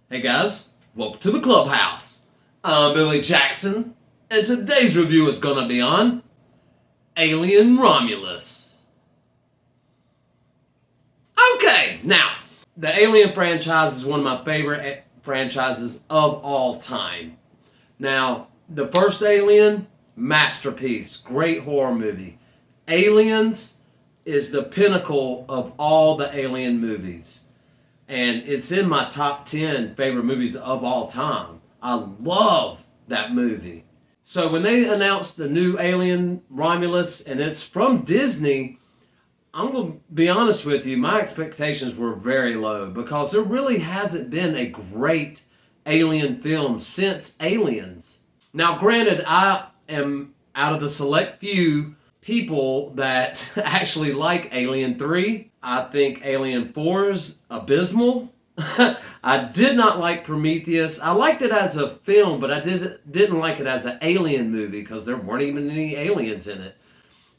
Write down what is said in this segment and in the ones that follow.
Hey guys, welcome to the clubhouse. I'm Billy Jackson, and today's review is gonna be on Alien Romulus. Okay, now, the Alien franchise is one of my favorite franchises of all time. Now, the first Alien, masterpiece, great horror movie. Aliens is the pinnacle of all the Alien movies. And it's in my top 10 favorite movies of all time. I love that movie. So when they announced the new Alien Romulus, and it's from Disney, I'm going to be honest with you, my expectations were very low because there really hasn't been a great alien film since Aliens. Now, granted, I am out of the select few people that actually like Alien 3. I think Alien 4 is abysmal. I did not like Prometheus. I liked it as a film, but I didn't like it as an alien movie because there weren't even any aliens in it.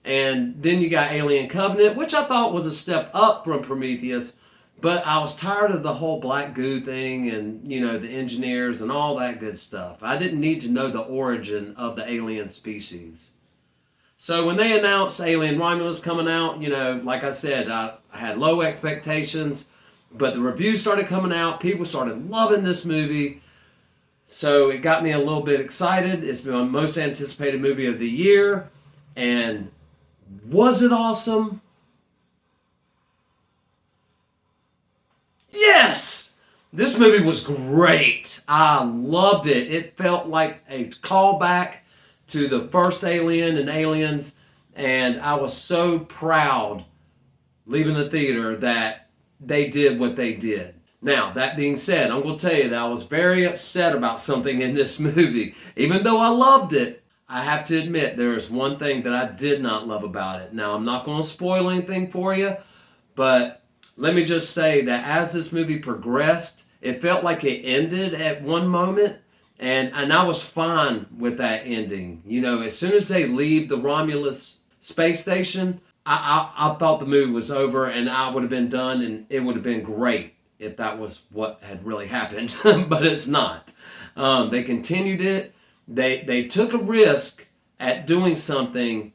And then you got Alien Covenant, which I thought was a step up from Prometheus, but I was tired of the whole black goo thing and, the engineers and all that good stuff. I didn't need to know the origin of the alien species. So when they announced Alien Romulus coming out, like I said, I had low expectations, but the reviews started coming out. People started loving this movie. So it got me a little bit excited. It's been my most anticipated movie of the year. And was it awesome? Yes! This movie was great. I loved it. It felt like a callback to the first Alien and Aliens, and I was so proud leaving the theater that they did what they did. Now, that being said, I'm going to tell you that I was very upset about something in this movie. Even though I loved it, I have to admit there is one thing that I did not love about it. Now, I'm not going to spoil anything for you, but let me just say that as this movie progressed, it felt like it ended at one moment. And I was fine with that ending. As soon as they leave the Romulus space station, I thought the movie was over and I would have been done and it would have been great if that was what had really happened. But it's not. They continued it. They took a risk at doing something,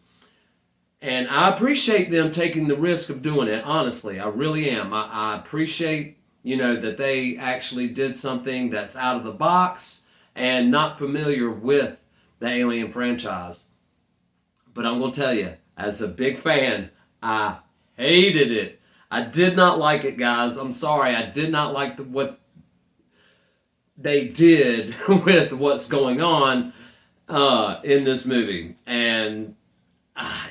and I appreciate them taking the risk of doing it, honestly. I really am. I appreciate, that they actually did something that's out of the box and not familiar with the Alien franchise. But I'm going to tell you, as a big fan, I hated it. I did not like it, guys. I'm sorry. I did not like what they did with what's going on in this movie. And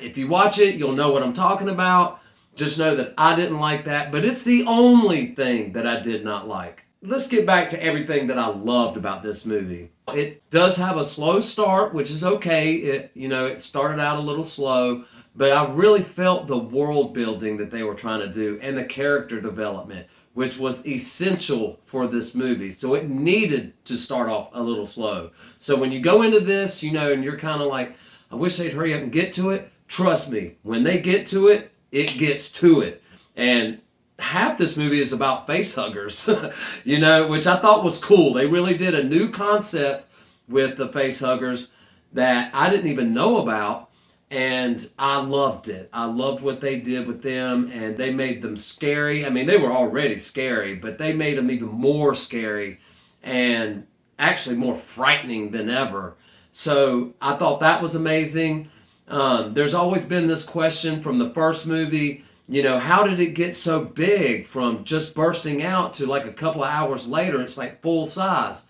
if you watch it, you'll know what I'm talking about. Just know that I didn't like that. But it's the only thing that I did not like. Let's get back to everything that I loved about this movie. It does have a slow start, which is okay. It started out a little slow, but I really felt the world building that they were trying to do and the character development, which was essential for this movie. So it needed to start off a little slow. So when you go into this, and you're kind of like, I wish they'd hurry up and get to it. Trust me, when they get to it, it gets to it. And half this movie is about face huggers, which I thought was cool. They really did a new concept with the face huggers that I didn't even know about, and I loved it. I loved what they did with them, and they made them scary. I mean, they were already scary, but they made them even more scary and actually more frightening than ever. So I thought that was amazing. There's always been this question from the first movie, how did it get so big from just bursting out to like a couple of hours later, it's like full size?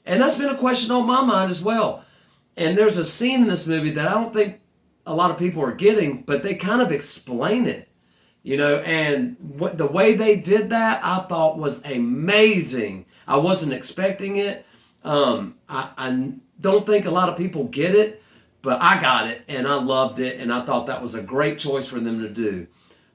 And that's been a question on my mind as well. And there's a scene in this movie that I don't think a lot of people are getting, but they kind of explain it, and the way they did that, I thought was amazing. I wasn't expecting it. I don't think a lot of people get it, but I got it and I loved it. And I thought that was a great choice for them to do.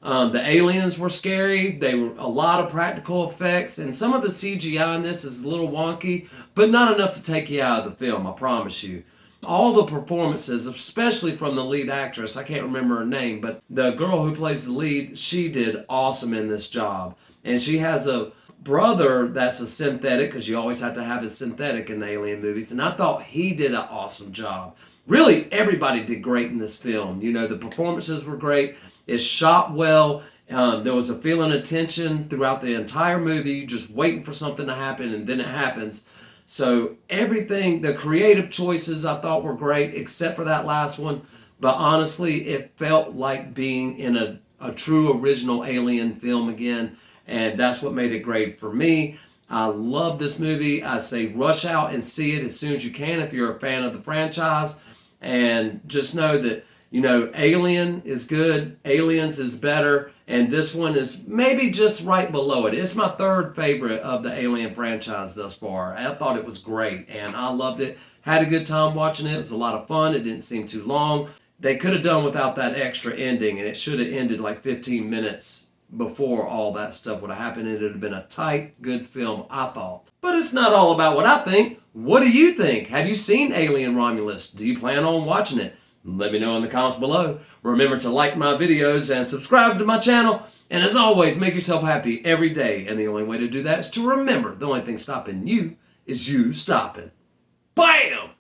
The aliens were scary. They were a lot of practical effects, and some of the CGI in this is a little wonky, but not enough to take you out of the film, I promise you. All the performances, especially from the lead actress, I can't remember her name, but the girl who plays the lead, she did awesome in this job. And she has a brother that's a synthetic, because you always have to have a synthetic in the Alien movies, and I thought he did an awesome job. Really, everybody did great in this film. You know, the performances were great. It's shot well. There was a feeling of tension throughout the entire movie, just waiting for something to happen, and then it happens. So everything, the creative choices I thought were great, except for that last one. But honestly, it felt like being in a true original Alien film again. And that's what made it great for me. I love this movie. I say rush out and see it as soon as you can if you're a fan of the franchise. And just know that, you know, Alien is good, Aliens is better, and this one is maybe just right below it. It's my third favorite of the Alien franchise thus far. I thought it was great, and I loved it. Had a good time watching it. It was a lot of fun. It didn't seem too long. They could have done without that extra ending, and it should have ended like 15 minutes before all that stuff would have happened. It would have been a tight, good film, I thought. But it's not all about what I think. What do you think? Have you seen Alien Romulus? Do you plan on watching it? Let me know in the comments below. Remember to like my videos and subscribe to my channel. And as always, make yourself happy every day. And the only way to do that is to remember the only thing stopping you is you stopping. Bam!